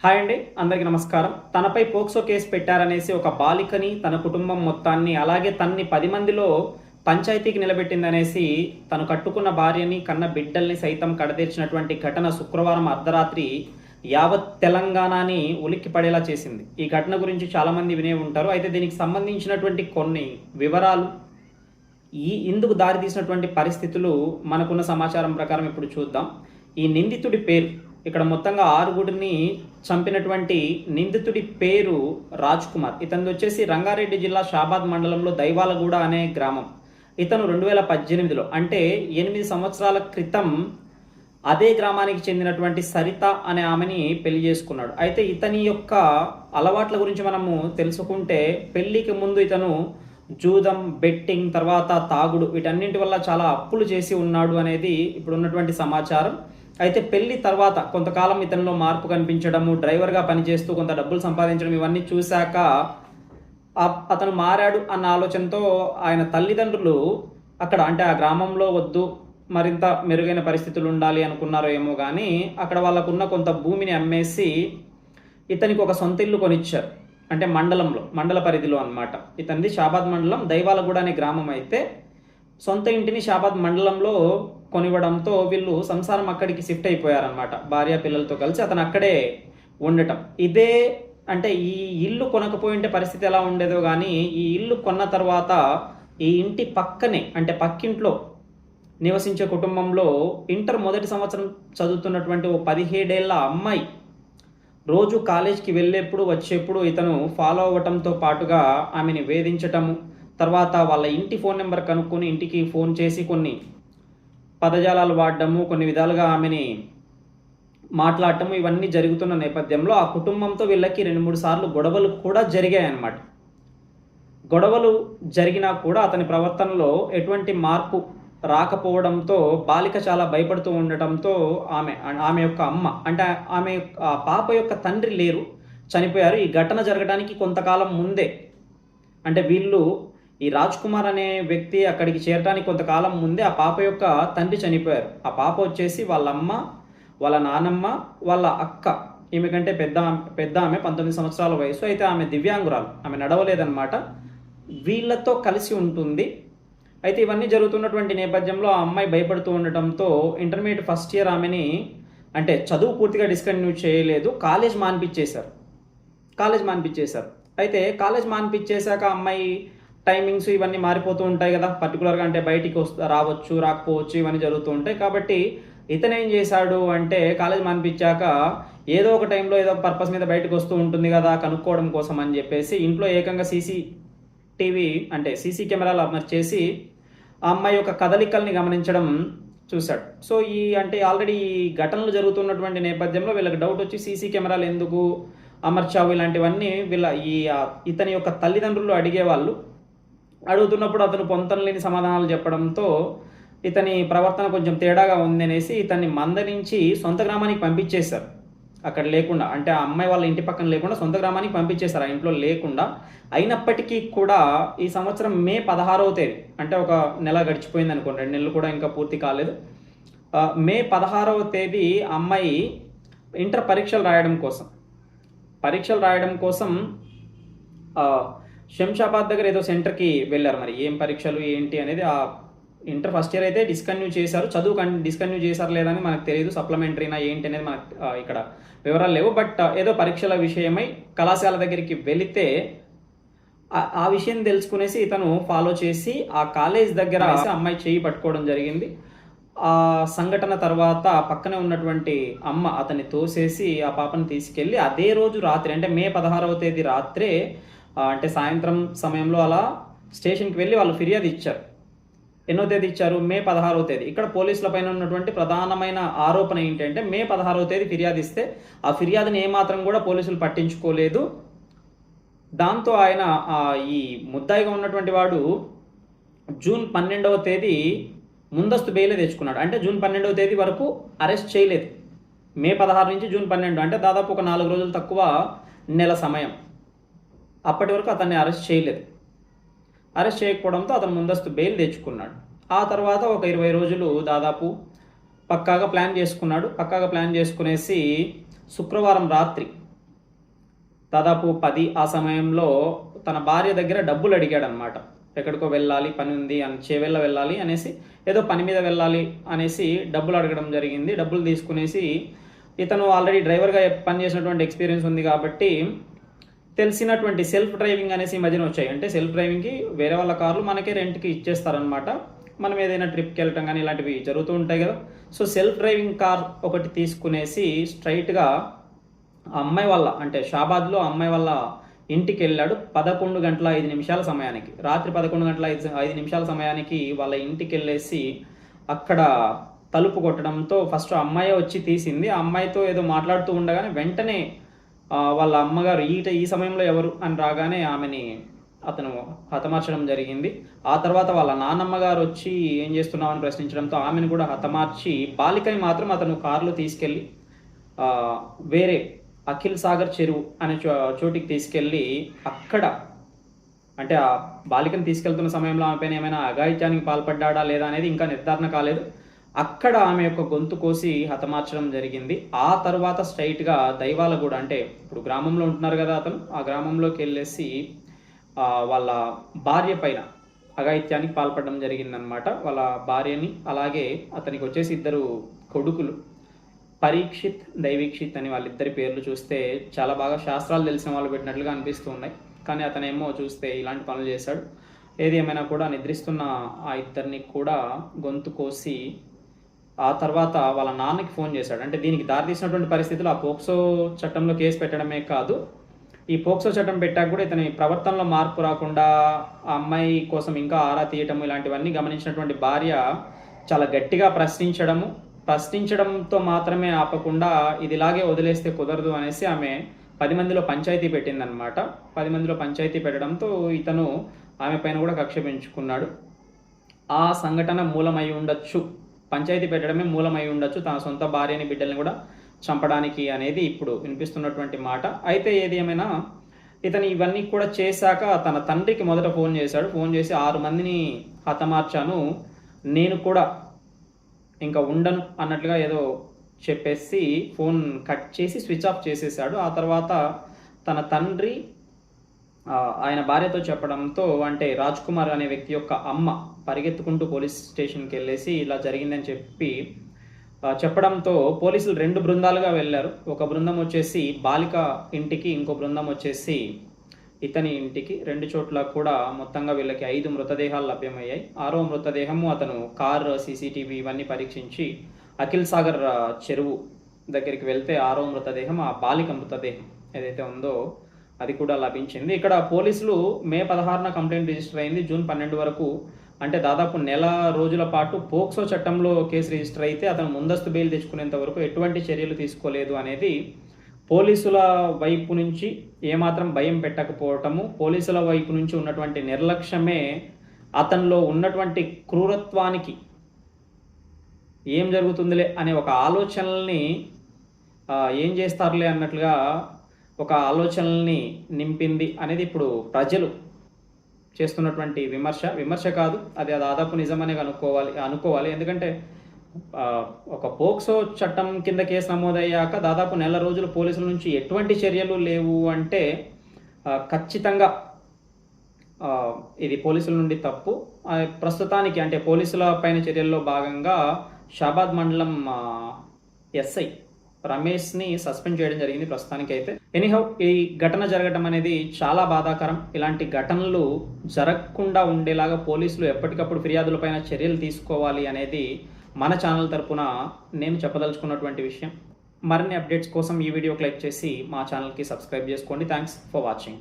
Hi అండి, అందరికీ నమస్కారం. తనపై పోక్సో కేసు పెట్టారనేసి ఒక బాలికని, తన కుటుంబం మొత్తాన్ని, అలాగే తన్ని 10 మందిలో పంచాయతీకి నిలబెట్టిందనేసి తను కట్టుకున్న భార్యని, కన్న బిడ్డల్ని సైతం కడతీర్చినటువంటి ఘటన శుక్రవారం అర్ధరాత్రి యావత్ తెలంగాణని ఉలిక్కిపడేలా చేసింది. ఈ ఘటన గురించి చాలామంది వినే ఉంటారు. అయితే దీనికి సంబంధించినటువంటి కొన్ని వివరాలు, ఇందుకు దారితీసినటువంటి పరిస్థితులు మనకున్న సమాచారం ప్రకారం ఇప్పుడు చూద్దాం. ఈ నిందితుడి పేరు, ఇక్కడ మొత్తంగా 6గురిని చంపినటువంటి నిందితుడి పేరు రాజ్ కుమార్. ఇతను వచ్చేసి రంగారెడ్డి జిల్లా షాబాద్ మండలంలో దైవాలగూడ అనే గ్రామం. ఇతను 2018లో అంటే 8 సంవత్సరాల క్రితం అదే గ్రామానికి చెందినటువంటి సరిత అనే ఆమెని పెళ్లి చేసుకున్నాడు. అయితే ఇతని యొక్క అలవాట్ల గురించి మనము తెలుసుకుంటే, పెళ్లికి ముందు ఇతను జూదం, బెట్టింగ్, తర్వాత తాగుడు, వీటన్నింటి వల్ల చాలా అప్పులు చేసి ఉన్నాడు అనేది ఇప్పుడున్నటువంటి సమాచారం. అయితే పెళ్లి తర్వాత కొంతకాలం ఇతనిలో మార్పు కనిపించడము, డ్రైవర్గా పనిచేస్తూ కొంత డబ్బులు సంపాదించడం, ఇవన్నీ చూశాక అతను మారాడు అన్న ఆలోచనతో ఆయన తల్లిదండ్రులు అక్కడ అంటే ఆ గ్రామంలో వద్దు, మరింత మెరుగైన పరిస్థితులు ఉండాలి అనుకున్నారో ఏమో కానీ అక్కడ వాళ్ళకున్న కొంత భూమిని అమ్మేసి ఇతనికి ఒక సొంత ఇల్లు కొనిచ్చారు. అంటే మండల పరిధిలో అన్నమాట. ఇతనిది షాబాద్ మండలం, దైవాలగూడ అనే గ్రామం. అయితే సొంత ఇంటిని షాబాద్ మండలంలో కొనివ్వడంతో వీళ్ళు సంసారం అక్కడికి షిఫ్ట్ అయిపోయారనమాట. భార్య పిల్లలతో కలిసి అతను అక్కడే ఉండటం. ఇదే అంటే ఈ ఇల్లు కొనకపోయింటే పరిస్థితి ఎలా ఉండేదో కానీ, ఈ ఇల్లు కొన్న తర్వాత ఈ ఇంటి పక్కనే అంటే పక్కింట్లో నివసించే కుటుంబంలో ఇంటర్ మొదటి సంవత్సరం చదువుతున్నటువంటి ఓ 17 ఏళ్ల అమ్మాయి రోజు కాలేజ్కి వెళ్ళేప్పుడు వచ్చేప్పుడు ఇతను ఫాలో అవ్వటంతో పాటుగా ఆమెని వేధించటము, తర్వాత వాళ్ళ ఇంటి ఫోన్ నెంబర్ కనుక్కొని ఇంటికి ఫోన్ చేసి కొన్ని పదజాలాలు వాడడము, కొన్ని విధాలుగా ఆమెని మాట్లాడటము, ఇవన్నీ జరుగుతున్న నేపథ్యంలో ఆ కుటుంబంతో వీళ్ళకి 2-3 సార్లు గొడవలు కూడా జరిగాయన్నమాట. గొడవలు జరిగినా కూడా అతని ప్రవర్తనలో ఎటువంటి మార్పు రాకపోవడంతో బాలిక చాలా భయపడుతూ ఉండటంతో ఆమె యొక్క అమ్మ అంటే ఆమె పాప యొక్క తండ్రి లేరు, చనిపోయారు. ఈ ఘటన జరగడానికి కొంతకాలం ముందే అంటే వీళ్ళు ఈ రాజ్ కుమార్ అనే వ్యక్తి అక్కడికి చేరడానికి కొంతకాలం ముందే ఆ పాప యొక్క తండ్రి చనిపోయారు. ఆ పాప వచ్చేసి వాళ్ళ అమ్మ, వాళ్ళ నానమ్మ, వాళ్ళ అక్క, ఈమె కంటే పెద్ద ఆమె 19 సంవత్సరాల వయసు. అయితే ఆమె దివ్యాంగురాలు, ఆమె నడవలేదన్నమాట. వీళ్ళతో కలిసి ఉంటుంది. అయితే ఇవన్నీ జరుగుతున్నటువంటి నేపథ్యంలో ఆ అమ్మాయి భయపడుతూ ఉండటంతో ఇంటర్మీడియట్ ఫస్ట్ ఇయర్ ఆమెని అంటే చదువు పూర్తిగా డిస్కంటిన్యూ చేయలేదు, కాలేజ్ మాన్పించేశారు. అయితే కాలేజ్ మాన్పించేశాక అమ్మాయి టైమింగ్స్ ఇవన్నీ మారిపోతూ ఉంటాయి కదా, పర్టికులర్గా అంటే బయటికి రావచ్చు, రాకపోవచ్చు, ఇవన్నీ జరుగుతూ ఉంటాయి. కాబట్టి ఇతను ఏం చేశాడు అంటే కాలేజ్ మానిపించాక ఏదో ఒక టైంలో ఏదో పర్పస్ మీద బయటకు వస్తూ ఉంటుంది కదా, కనుక్కోవడం కోసం అని చెప్పేసి ఇంట్లో ఏకంగా సీసీ కెమెరాలు అమర్చేసి ఆ అమ్మాయి యొక్క కదలికల్ని గమనించడం చూశాడు. సో అంటే ఆల్రెడీ ఈ ఘటనలు జరుగుతున్నటువంటి నేపథ్యంలో వీళ్ళకి డౌట్ వచ్చి సీసీ కెమెరాలు ఎందుకు అమర్చావు ఇలాంటివన్నీ ఇతని యొక్క తల్లిదండ్రులు అడుగుతున్నప్పుడు అతను పొంతనలేని సమాధానాలు చెప్పడంతో ఇతని ప్రవర్తన కొంచెం తేడాగా ఉందనేసి ఇతన్ని మందలించి సొంత గ్రామానికి పంపించేశారు. అక్కడ లేకుండా అంటే ఆ అమ్మాయి వాళ్ళ ఇంటి పక్కన లేకుండా సొంత గ్రామానికి పంపించేశారు, ఆ ఇంట్లో లేకుండా. అయినప్పటికీ కూడా ఈ సంవత్సరం మే 16వ తేదీ అంటే ఒక నెల గడిచిపోయింది అనుకోండి, 2 నెలలు కూడా ఇంకా పూర్తి కాలేదు. మే 16వ తేదీ అమ్మాయి ఇంటర్ పరీక్షలు రాయడం కోసం శంషాబాద్ దగ్గర ఏదో సెంటర్కి వెళ్ళారు. మరి ఏం పరీక్షలు ఏంటి అనేది ఆ ఇంటర్ ఫస్ట్ ఇయర్ అయితే డిస్కంటిన్యూ చేశారు. చదువు డిస్కంటిన్యూ చేశారు లేదని మనకు తెలియదు, సప్లిమెంటరీనా ఏంటి అనేది మనకు ఇక్కడ వివరాలు లేవు. బట్ ఏదో పరీక్షల విషయమై కళాశాల దగ్గరికి వెళితే ఆ విషయం తెలుసుకునేసి ఇతను ఫాలో చేసి ఆ కాలేజ్ దగ్గర అమ్మాయి చేయి పట్టుకోవడం జరిగింది. ఆ సంఘటన తర్వాత పక్కనే ఉన్నటువంటి అమ్మ అతన్ని తోసేసి ఆ పాపను తీసుకెళ్ళి అదే రోజు రాత్రి అంటే మే 16వ తేదీ రాత్రే అంటే సాయంత్రం సమయంలో అలా స్టేషన్కి వెళ్ళి వాళ్ళు ఫిర్యాదు ఇచ్చారు. ఎన్నో తేదీ ఇచ్చారు? మే 16వ తేదీ. ఇక్కడ పోలీసుల పైన ఉన్నటువంటి ప్రధానమైన ఆరోపణ ఏంటంటే మే 16వ తేదీ ఫిర్యాదు ఇస్తే ఆ ఫిర్యాదుని ఏమాత్రం కూడా పోలీసులు పట్టించుకోలేదు. దాంతో ఆయన ఈ ముద్దాయిగా ఉన్నటువంటి వాడు జూన్ 12వ తేదీ ముందస్తు బెయిల్ తెచ్చుకున్నాడు. అంటే జూన్ 12వ తేదీ వరకు అరెస్ట్ చేయలేదు. మే 16 నుంచి జూన్ 12 అంటే దాదాపు ఒక 4 రోజులు తక్కువ, నెల సమయం. అప్పటి వరకు అతన్ని అరెస్ట్ చేయకపోవడంతో అతను ముందస్తు బెయిల్ తెచ్చుకున్నాడు. ఆ తర్వాత ఒక 20 రోజులు దాదాపు పక్కాగా ప్లాన్ చేసుకునేసి శుక్రవారం రాత్రి దాదాపు 10 ఆ సమయంలో తన భార్య దగ్గర డబ్బులు అడిగాడనమాట. ఎక్కడికో వెళ్ళాలి, పని ఉంది అని చేవెళ్ళ వెళ్ళాలి అనేసి, ఏదో పని మీద వెళ్ళాలి అనేసి డబ్బులు అడగడం జరిగింది. డబ్బులు తీసుకునేసి ఇతను ఆల్రెడీ డ్రైవర్గా పనిచేసినటువంటి ఎక్స్పీరియన్స్ ఉంది కాబట్టి తెలిసినటువంటి సెల్ఫ్ డ్రైవింగ్ అనేసి ఈ మధ్యన వచ్చాయి. అంటే సెల్ఫ్ డ్రైవింగ్కి వేరే వాళ్ళ కార్లు మనకే రెంట్కి ఇచ్చేస్తారనమాట. మనం ఏదైనా ట్రిప్కి వెళ్ళటం కానీ ఇలాంటివి జరుగుతూ ఉంటాయి కదా. సో సెల్ఫ్ డ్రైవింగ్ కార్ ఒకటి తీసుకునేసి స్ట్రైట్గా ఆ అమ్మాయి వాళ్ళ అంటే షాబాద్లో అమ్మాయి వాళ్ళ ఇంటికి వెళ్ళాడు. 11:05 సమయానికి, రాత్రి 11:05 సమయానికి వాళ్ళ ఇంటికి వెళ్ళేసి అక్కడ తలుపు కొట్టడంతో ఫస్ట్ అమ్మాయి వచ్చి తీసింది. ఆ అమ్మాయితో ఏదో మాట్లాడుతూ ఉండగానే వెంటనే వాళ్ళ అమ్మగారు ఈ సమయంలో ఎవరు అని రాగానే ఆమెని అతను హతమార్చడం జరిగింది. ఆ తర్వాత వాళ్ళ నాన్నమ్మ గారు వచ్చి ఏం చేస్తున్నామని ప్రశ్నించడంతో ఆమెను కూడా హతమార్చి బాలికని మాత్రం అతను కారులో తీసుకెళ్ళి వేరే అఖిల్ సాగర్ చెరువు అనే చోటికి తీసుకెళ్ళి అక్కడ అంటే ఆ బాలికను తీసుకెళ్తున్న సమయంలో ఆమె పైన ఏమైనా అఘాయిత్యానికి పాల్పడ్డా లేదా అనేది ఇంకా నిర్ధారణ కాలేదు. అక్కడ ఆమె యొక్క గొంతు కోసి హతమార్చడం జరిగింది. ఆ తర్వాత స్ట్రైట్గా దైవాలగూడ అంటే ఇప్పుడు గ్రామంలో ఉంటున్నారు కదా అతను, ఆ గ్రామంలోకి వెళ్ళేసి వాళ్ళ భార్య పైన అఘాయిత్యానికి పాల్పడడం జరిగిందనమాట. వాళ్ళ భార్యని, అలాగే అతనికి వచ్చేసి 2 కొడుకులు, పరీక్షిత్, దైవీక్షిత్ అని వాళ్ళిద్దరి పేర్లు చూస్తే చాలా బాగా శాస్త్రాలు తెలిసిన వాళ్ళు పెట్టినట్లుగా అనిపిస్తూ ఉన్నాయి. కానీ అతనేమో చూస్తే ఇలాంటి పనులు చేశాడు. ఏది ఏమైనా కూడా నిద్రిస్తున్న ఆ ఇద్దరిని కూడా గొంతు కోసి ఆ తర్వాత వాళ్ళ నాన్నకి ఫోన్ చేశాడు. అంటే దీనికి దారితీసినటువంటి పరిస్థితులు ఆ పోక్సో చట్టంలో కేసు పెట్టడమే కాదు, ఈ పోక్సో చట్టం పెట్టాక కూడా ఇతని ప్రవర్తనలో మార్పు రాకుండా ఆ అమ్మాయి కోసం ఇంకా ఆరా తీయటం ఇలాంటివన్నీ గమనించినటువంటి భార్య చాలా గట్టిగా ప్రశ్నించడంతో మాత్రమే ఆపకుండా ఇది ఇలాగే వదిలేస్తే కుదరదు అనేసి ఆమె 10 మందిలో పంచాయతీ పెట్టిందనమాట. 10 మందిలో పంచాయతీ పెట్టడంతో ఇతను ఆమె పైన కూడా కక్ష పెంచుకున్నాడు. ఆ సంఘటన మూలమై ఉండొచ్చు, పంచాయతీ పెట్టడమే మూలమై ఉండొచ్చు తన సొంత భార్యని బిడ్డల్ని కూడా చంపడానికి అనేది ఇప్పుడు వినిపిస్తున్నటువంటి మాట. అయితే ఏది ఏమైనా ఇతను ఇవన్నీ కూడా చేశాక తన తండ్రికి మొదట ఫోన్ చేశాడు. ఫోన్ చేసి 6 మందిని హతమార్చాను, నేను కూడా ఇంకా ఉండను అన్నట్లుగా ఏదో చెప్పేసి ఫోన్ కట్ చేసి స్విచ్ ఆఫ్ చేసేసాడు. ఆ తర్వాత తన తండ్రి ఆయన భార్యతో చెప్పడంతో, అంటే రాజ్ కుమార్ అనే వ్యక్తి యొక్క అమ్మ పరిగెత్తుకుంటూ పోలీస్ స్టేషన్కి వెళ్ళేసి ఇలా జరిగిందని చెప్పడంతో పోలీసులు 2 బృందాలుగా వెళ్ళారు. ఒక బృందం వచ్చేసి బాలిక ఇంటికి, ఇంకో బృందం వచ్చేసి ఇతని ఇంటికి. 2 చోట్ల కూడా మొత్తంగా వీళ్ళకి 5 మృతదేహాలు లభ్యమయ్యాయి. 6వ మృతదేహము అతను కార్ సీసీటీవీ ఇవన్నీ పరీక్షించి అఖిల్ సాగర్ చెరువు దగ్గరికి వెళ్తే 6వ మృతదేహం ఆ బాలిక మృతదేహం ఏదైతే ఉందో అది కూడా లభించింది. ఇక్కడ పోలీసులు మే 16న కంప్లైంట్ రిజిస్టర్ అయింది. జూన్ 12 వరకు అంటే దాదాపు నెల రోజుల పాటు పోక్సో చట్టంలో కేసు రిజిస్టర్ అయితే అతను ముందస్తు బెయిల్ తెచ్చుకునేంత వరకు ఎటువంటి చర్యలు తీసుకోలేదు అనేది పోలీసుల వైపు నుంచి ఏమాత్రం భయం పెట్టకపోవటము, పోలీసుల వైపు నుంచి ఉన్నటువంటి నిర్లక్ష్యమే అతనిలో ఉన్నటువంటి క్రూరత్వానికి ఏం జరుగుతుందిలే అనే ఒక ఆలోచనల్ని ఏం చేస్తారులే అన్నట్లుగా ఒక ఆలోచనల్ని నింపింది అనేది ఇప్పుడు ప్రజలు చేస్తున్నటువంటి విమర్శ కాదు, అది దాదాపు నిజమనే అనుకోవాలి. ఎందుకంటే ఒక పోక్సో చట్టం కింద కేసు నమోదయ్యాక దాదాపు నెల రోజులు పోలీసుల నుంచి ఎటువంటి చర్యలు లేవు అంటే ఖచ్చితంగా ఇది పోలీసుల నుండి తప్పు. ప్రస్తుతానికి అంటే పోలీసుల పైన చర్యల్లో భాగంగా షాబాద్ మండలం ఎస్ఐ రమేష్ని సస్పెండ్ చేయడం జరిగింది ప్రస్తుతానికి అయితే. ఎనీహౌ ఈ ఘటన జరగడం అనేది చాలా బాధాకరం. ఇలాంటి ఘటనలు జరగకుండా ఉండేలాగా పోలీసులు ఎప్పటికప్పుడు ఫిర్యాదులపైన చర్యలు తీసుకోవాలి అనేది మన ఛానల్ తరపున నేను చెప్పదలుచుకున్నటువంటి విషయం. మరిన్ని అప్డేట్స్ కోసం ఈ వీడియోకి లైక్ చేసి మా ఛానల్కి సబ్స్క్రైబ్ చేసుకోండి. Thanks for watching.